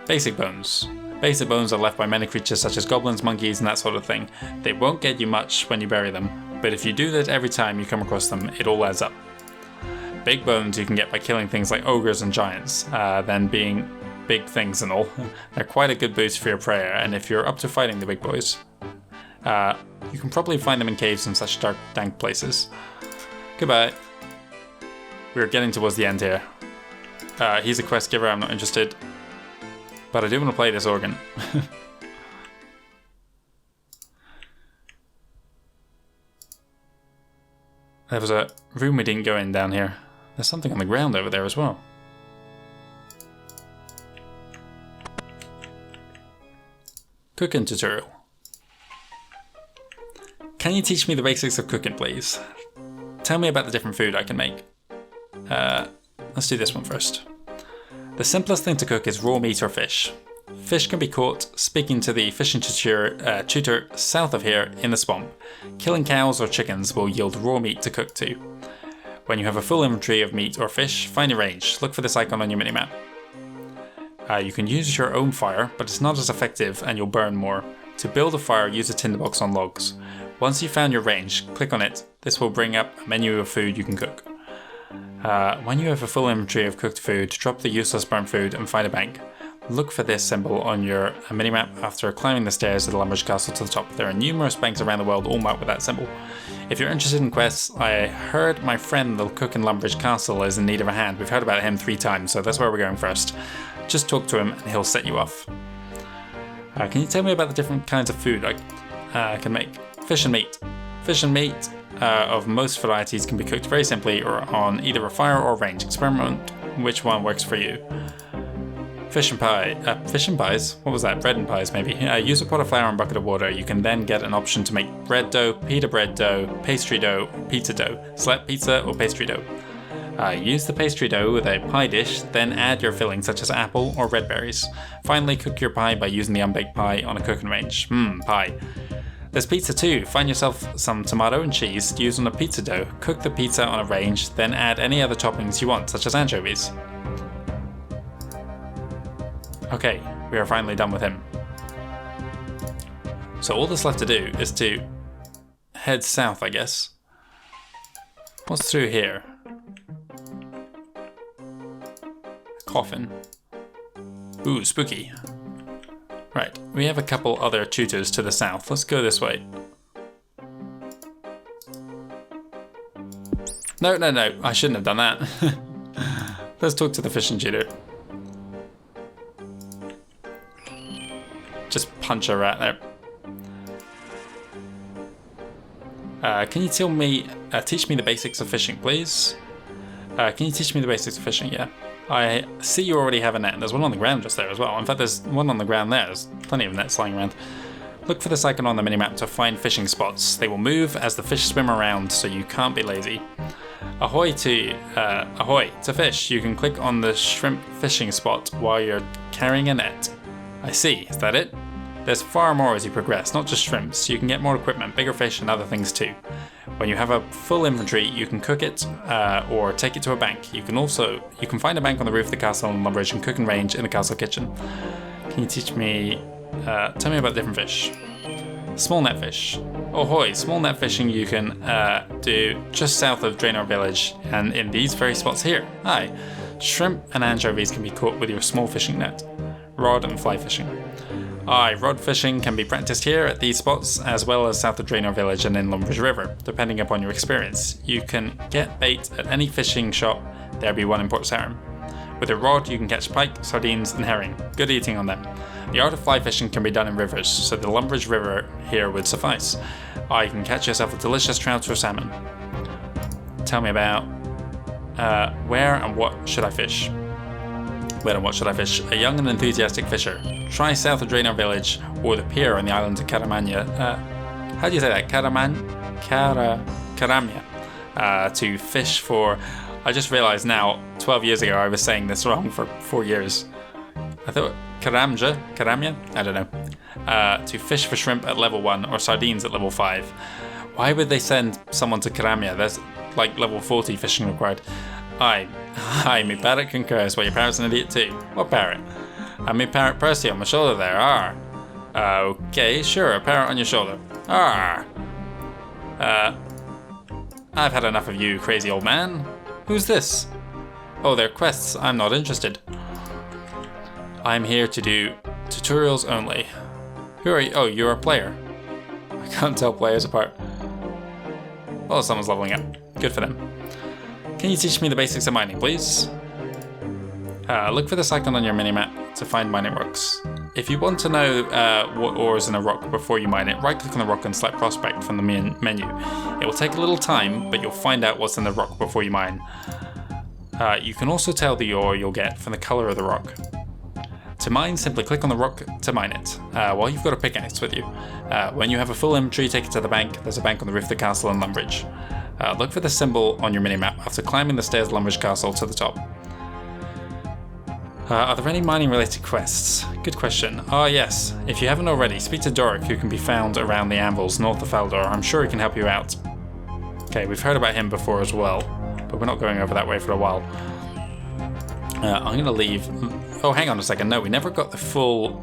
Basic bones. Basic bones are left by many creatures such as goblins, monkeys, and that sort of thing. They won't get you much when you bury them, but if you do that every time you come across them, it all adds up. Big bones you can get by killing things like ogres and giants, then being big things and all. They're quite a good boost for your prayer, and if you're up to fighting the big boys, you can probably find them in caves and such dark, dank places. Goodbye. We're getting towards the end here. He's a quest giver, I'm not interested. But I do want to play this organ. There was a room we didn't go in down here. There's something on the ground over there as well. Cooking tutorial. Can you teach me the basics of cooking, please? Tell me about the different food I can make. Let's do this one first. The simplest thing to cook is raw meat or fish. Fish can be caught speaking to the fishing tutor south of here in the swamp. Killing cows or chickens will yield raw meat to cook to. When you have a full inventory of meat or fish, find a range. Look for this icon on your minimap. You can use your own fire, but it's not as effective and you'll burn more. To build a fire, use a tinderbox on logs. Once you've found your range, click on it. This will bring up a menu of food you can cook. When you have a full inventory of cooked food, drop the useless burnt food and find a bank. Look for this symbol on your minimap after climbing the stairs to the Lumbridge castle to the top. There are numerous banks around the world all marked with that symbol. If you're interested in quests, I heard my friend the cook in Lumbridge castle is in need of a hand. We've heard about him 3 times, so that's where we're going first. Just talk to him and he'll set you off. Can you tell me about the different kinds of food I can make? Fish and meat. Fish and meat of most varieties can be cooked very simply or on either a fire or a range. Experiment which one works for you. Fish and pie. Fish and pies? What was that? Bread and pies, maybe. Use a pot of flour and bucket of water. You can then get an option to make bread dough, pita bread dough, pastry dough, or pizza dough. Select pizza or pastry dough. Use the pastry dough with a pie dish, then add your filling such as apple or red berries. Finally, cook your pie by using the unbaked pie on a cooking range. Pie. There's pizza too. Find yourself some tomato and cheese, use on a pizza dough. Cook the pizza on a range, then add any other toppings you want, such as anchovies. Okay, we are finally done with him. So all that's left to do is to head south, I guess. What's through here? Coffin. Ooh, spooky. Right, we have a couple other tutors to the south. Let's go this way. No, no, no, I shouldn't have done that. Let's talk to the fishing tutor. Just punch a rat there. Can you teach me the basics of fishing, please? Can you teach me the basics of fishing? Yeah. I see you already have a net. There's one on the ground just there as well. In fact, there's one on the ground there. There's plenty of nets lying around. Look for this icon on the minimap to find fishing spots. They will move as the fish swim around, so you can't be lazy. Ahoy to fish. You can click on the shrimp fishing spot while you're carrying a net. I see. Is that it? There's far more as you progress, not just shrimps. You can get more equipment, bigger fish, and other things too. When you have a full inventory, you can cook it or take it to a bank. You can find a bank on the roof of the castle in Lumbridge and cook and range in the castle kitchen. Can you teach me? Tell me about different fish. Small net fish. Ahoy! Small net fishing you can do just south of Draenor Village and in these very spots here. Hi. Shrimp and anchovies can be caught with your small fishing net. Rod and fly fishing. Aye, rod fishing can be practiced here at these spots as well as south of Draenor Village and in Lumbridge River, depending upon your experience. You can get bait at any fishing shop, there be one in Port Sarim. With a rod you can catch pike, sardines and herring. Good eating on them. The art of fly fishing can be done in rivers, so the Lumbridge River here would suffice. You can catch yourself a delicious trout or salmon. Tell me about where and what should I fish? Where and what should I fish? A young and enthusiastic fisher. Try south of Draenor Village or the pier on the island of Karamanya. How do you say that? Karamya. To fish for... I just realised now, 12 years ago I was saying this wrong for 4 years. I thought Karamya? I don't know. To fish for shrimp at level 1 or sardines at level 5. Why would they send someone to Karamya? There's like level 40 fishing required. Hi, me parrot concurs. Well, your parrot's an idiot too. What parrot? Me parrot Percy on my shoulder there. Arr. Okay, sure, a parrot on your shoulder. Arr. I've had enough of you, crazy old man. Who's this? Oh, they're quests. I'm not interested. I'm here to do tutorials only. Who are you? Oh, you're a player. I can't tell players apart. Oh, someone's leveling up. Good for them. Can you teach me the basics of mining, please? Look for this icon on your minimap to find mining rocks. If you want to know what ore is in a rock before you mine it, right-click on the rock and select Prospect from the menu. It will take a little time, but you'll find out what's in the rock before you mine. You can also tell the ore you'll get from the colour of the rock. To mine, simply click on the rock to mine it, while you've got a pickaxe with you. When you have a full inventory, take it to the bank. There's a bank on the roof of the castle in Lumbridge. Look for the symbol on your minimap after climbing the stairs of Lumbridge Castle to the top. Are there any mining related quests? Good question. Yes. If you haven't already, speak to Doric, who can be found around the anvils north of Faldor. I'm sure he can help you out. Okay, we've heard about him before as well, but we're not going over that way for a while. I'm going to leave... Oh, hang on a second. No, we never got the full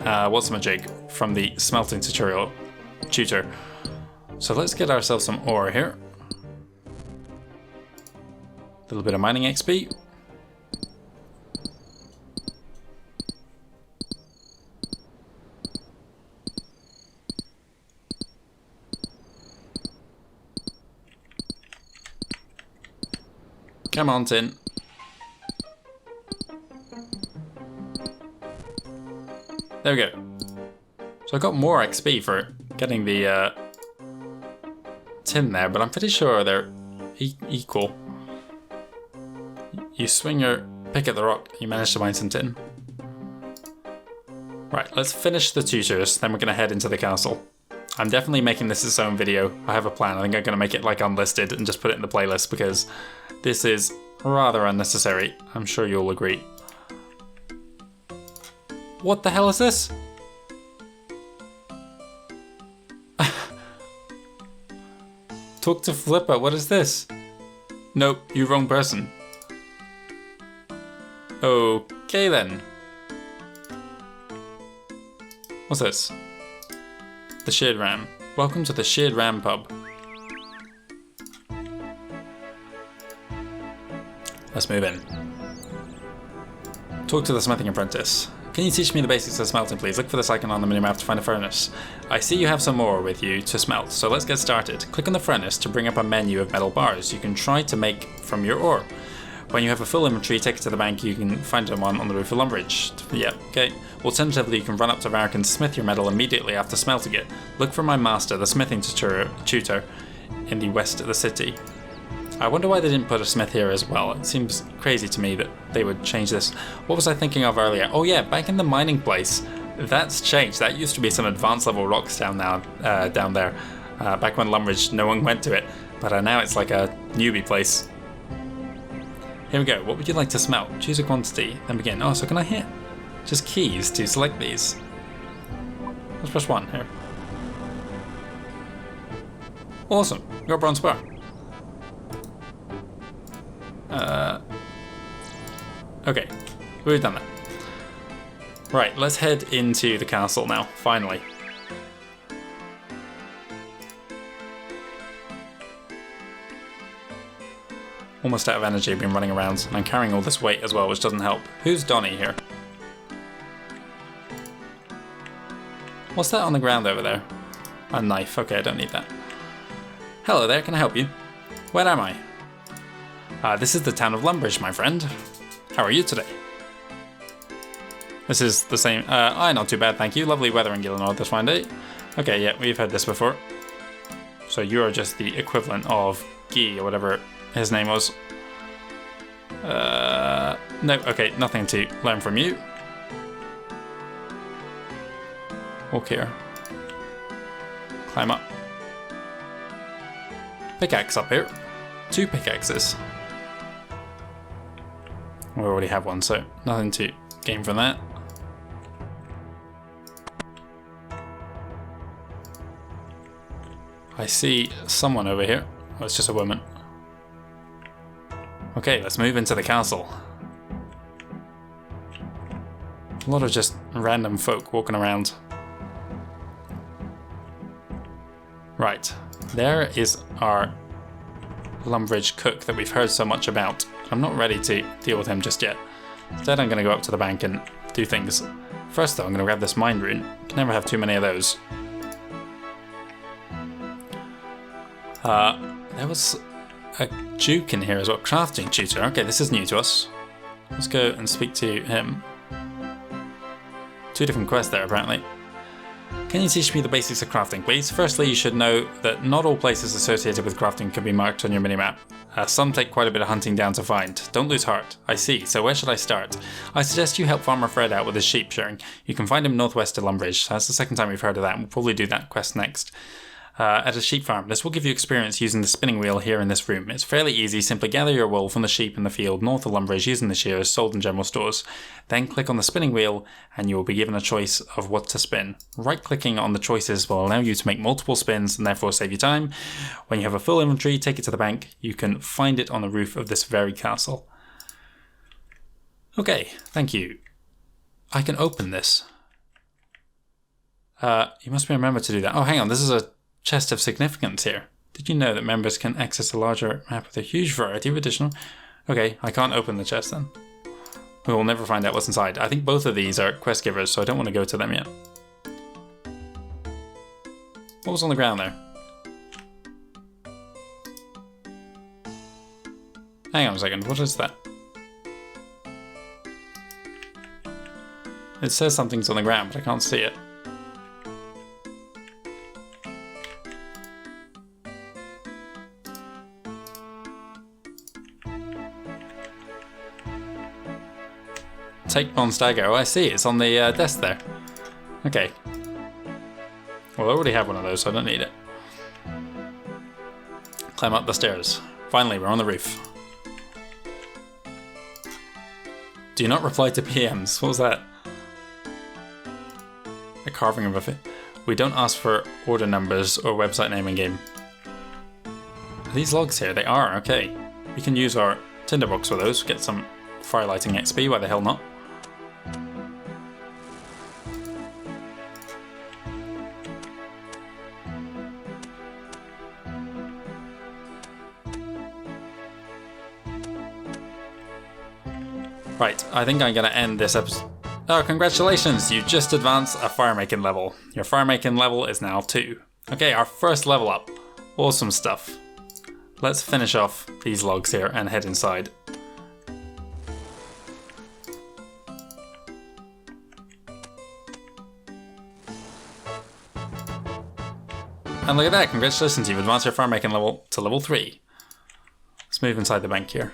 whatsamajig from the smelting tutor. So let's get ourselves some ore here. A little bit of mining XP. Come on, tin. There we go. So I got more XP for getting the tin there, but I'm pretty sure they're equal. You swing your pick at the rock, you manage to mine some tin. Right, let's finish the tutors, then we're going to head into the castle. I'm definitely making this its own video. I have a plan. I think I'm going to make it like unlisted and just put it in the playlist because this is rather unnecessary. I'm sure you'll agree. What the hell is this? Talk to Flipper, what is this? Nope, you wrong person. Okay then. What's this? The Sheared Ram. Welcome to the Sheared Ram pub. Let's move in. Talk to the smithing apprentice. Can you teach me the basics of smelting, please? Look for this icon on the minimap to find a furnace. I see you have some ore with you to smelt, so let's get started. Click on the furnace to bring up a menu of metal bars you can try to make from your ore. When you have a full inventory, take it to the bank. You can find one on the roof of Lumbridge. Yeah, okay. Alternatively, you can run up to Varric and smith your metal immediately after smelting it. Look for my master, the smithing tutor, in the west of the city. I wonder why they didn't put a smith here as well. It seems crazy to me that they would change this. What was I thinking of earlier? Oh yeah, back in the mining place. That's changed. That used to be some advanced level rocks down there. Back when Lumbridge, no one went to it. But now it's like a newbie place. Here we go. What would you like to smelt? Choose a quantity, then begin. Oh, so can I hit just keys to select these? Let's press 1 here. Awesome. Got a bronze bar. Okay, we've done that. Right, let's head into the castle now, finally. Almost out of energy, I've been running around, and I'm carrying all this weight as well, which doesn't help. Who's Donnie here? What's that on the ground over there? A knife. Okay, I don't need that. Hello there, can I help you? Where am I? This is the town of Lumbridge, my friend. How are you today? This is the same. Not too bad, thank you. Lovely weather in Gillinor this fine day. Okay, yeah, we've had this before. So you are just the equivalent of Guy or whatever his name was. No, okay, nothing to learn from you. Walk here. Climb up. Pickaxe up here. 2 pickaxes. We already have one, so nothing to gain from that. I see someone over here. Oh, it's just a woman. Okay, let's move into the castle. A lot of just random folk walking around. Right, there is our Lumbridge cook that we've heard so much about. I'm not ready to deal with him just yet. Instead, I'm going to go up to the bank and do things. First though, I'm going to grab this mind rune. Can never have too many of those. There was a Duke in here as well. Crafting tutor. Okay, this is new to us. Let's go and speak to him. 2 different quests there, apparently. Can you teach me the basics of crafting, please? Firstly, you should know that not all places associated with crafting can be marked on your minimap. Some take quite a bit of hunting down to find. Don't lose heart. I see, so where should I start? I suggest you help Farmer Fred out with his sheep shearing. You can find him northwest of Lumbridge. That's the second time we've heard of that, and we'll probably do that quest next. At a sheep farm. This will give you experience using the spinning wheel here in this room. It's fairly easy. Simply gather your wool from the sheep in the field north of Lumbridge using the shears sold in general stores. Then click on the spinning wheel and you will be given a choice of what to spin. Right-clicking on the choices will allow you to make multiple spins and therefore save you time. When you have a full inventory, take it to the bank. You can find it on the roof of this very castle. Okay, thank you. I can open this. You must be a member to do that. Oh, hang on, this is a chest of significance here. Did you know that members can access a larger map with a huge variety of additional... Okay, I can't open the chest then. We will never find out what's inside. I think both of these are quest givers, so I don't want to go to them yet. What was on the ground there? Hang on a second, what is that? It says something's on the ground, but I can't see it. Take Bronze Dagger. Oh, I see. It's on the desk there. Okay. Well, I already have one of those, so I don't need it. Climb up the stairs. Finally, we're on the roof. Do not reply to PMs. What was that? A carving of a fit. We don't ask for order numbers or website name in game. Are these logs here? They are. Okay. We can use our tinderbox for those. Get some firelighting XP. Why the hell not? Right, I think I'm going to end this episode. Oh, congratulations! You just advanced a fire making level. Your fire making level is now 2. Okay, our first level up. Awesome stuff. Let's finish off these logs here and head inside. And look at that, congratulations, you've advanced your fire making level to level 3. Let's move inside the bank here.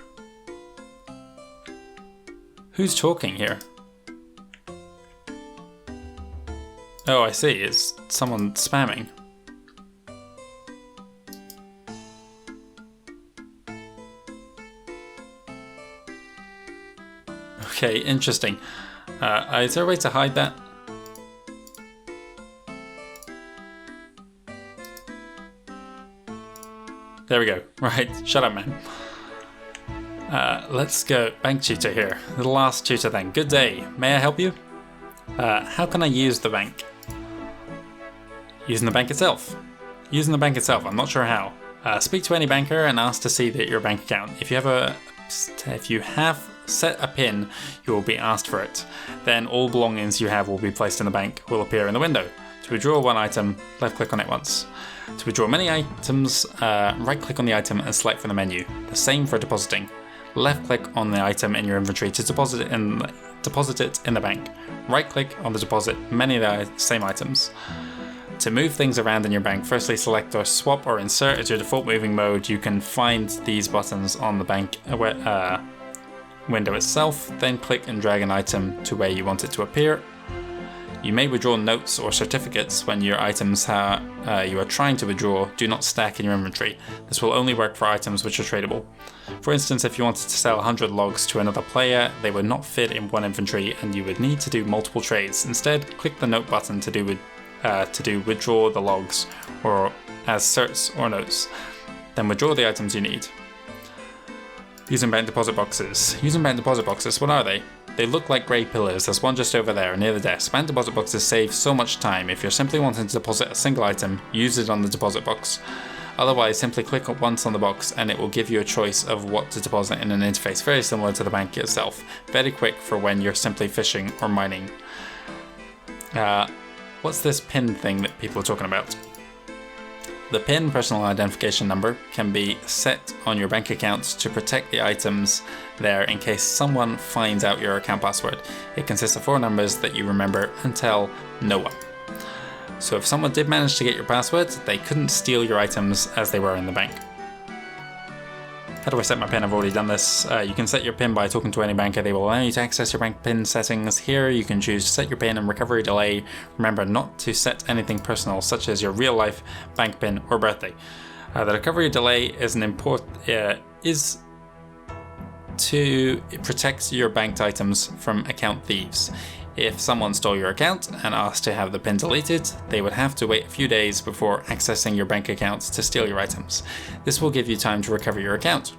Who's talking here? Oh, I see, it's someone spamming. Okay, interesting. Is there a way to hide that? There we go. Right, shut up, man. Let's go. Bank tutor here. The last tutor then. Good day. May I help you? How can I use the bank? Using the bank itself. Using the bank itself. I'm not sure how. Speak to any banker and ask to see your bank account. If you have set a PIN, you will be asked for it. Then all belongings you have will be placed in the bank will appear in the window. To withdraw one item, left click on it once. To withdraw many items, right click on the item and select from the menu. The same for depositing. Left click on the item in your inventory to deposit it in the bank. Right click on the deposit many of the same items. To move things around in your bank, firstly select or swap or insert as your default moving mode. You can find these buttons on the bank window itself, then click and drag an item to where you want it to appear. You may withdraw notes or certificates when your items you are trying to withdraw do not stack in your inventory. This will only work for items which are tradable. For instance, if you wanted to sell 100 logs to another player, they would not fit in one inventory and you would need to do multiple trades. Instead, click the note button to withdraw the logs or as certs or notes. Then withdraw the items you need. Using bank deposit boxes. Using bank deposit boxes, what are they? They look like grey pillars. There's one just over there near the desk. Bank deposit boxes save so much time. If you're simply wanting to deposit a single item, use it on the deposit box. Otherwise, simply click once on the box and it will give you a choice of what to deposit in an interface very similar to the bank itself. Very quick for when you're simply fishing or mining. What's this PIN thing that people are talking about? The PIN, personal identification number, can be set on your bank account to protect the items there in case someone finds out your account password. It consists of 4 numbers that you remember and tell no one. So if someone did manage to get your password, they couldn't steal your items as they were in the bank. How do I set my PIN? I've already done this. You can set your PIN by talking to any banker. They will allow you to access your bank PIN settings. Here you can choose to set your PIN and recovery delay. Remember not to set anything personal such as your real life bank PIN or birthday. The recovery delay is to protect your banked items from account thieves. If someone stole your account and asked to have the PIN deleted, they would have to wait a few days before accessing your bank account to steal your items. This will give you time to recover your account.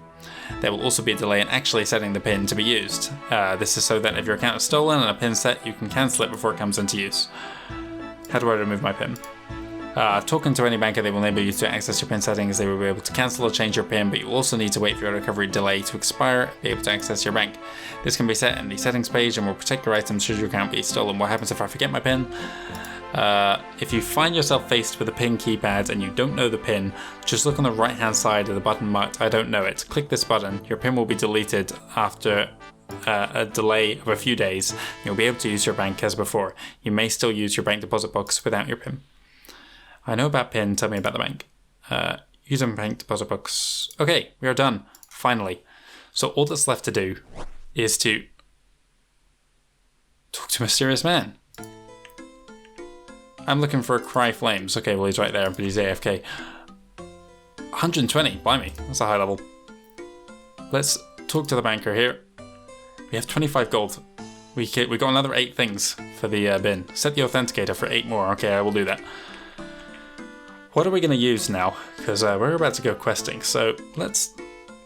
There will also be a delay in actually setting the PIN to be used. This is so that if your account is stolen and a PIN set, you can cancel it before it comes into use. How do I remove my PIN? Talking to any banker, they will enable you to access your PIN settings. They will be able to cancel or change your PIN, but you will also need to wait for your recovery delay to expire to be able to access your bank. This can be set in the settings page and will protect your items should your account be stolen. What happens if I forget my PIN? If you find yourself faced with a PIN keypad and you don't know the PIN, just look on the right hand side of the button marked I don't know it. Click this button. Your PIN will be deleted after a delay of a few days. You'll be able to use your bank as before. You may still use your bank deposit box without your PIN. I know about PIN, tell me about the bank. Using bank deposit box. Okay, we are done, finally. So all that's left to do is to talk to Mysterious Man. I'm looking for Cry Flames. Okay, well he's right there, but he's AFK. 120, blimey, that's a high level. Let's talk to the banker here. We have 25 gold. We got another 8 things for the bin. Set the authenticator for 8 more. Okay, I will do that. What are we going to use now? Because we're about to go questing, so let's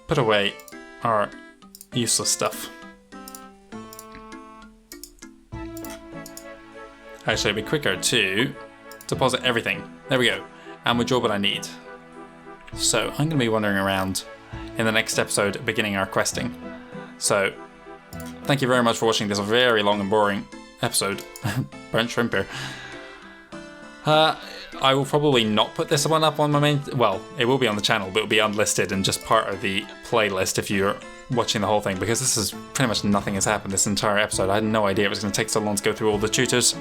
put away our useless stuff. Actually, it'd be quicker to deposit everything. There we go. And withdraw what I need. So I'm going to be wandering around in the next episode, beginning our questing. So thank you very much for watching this very long and boring episode. Burnt shrimp here. I will probably not put this one up on my main... Well, it will be on the channel, but it will be unlisted and just part of the playlist if you're watching the whole thing, because this is pretty much nothing has happened this entire episode. I had no idea it was going to take so long to go through all the tutors.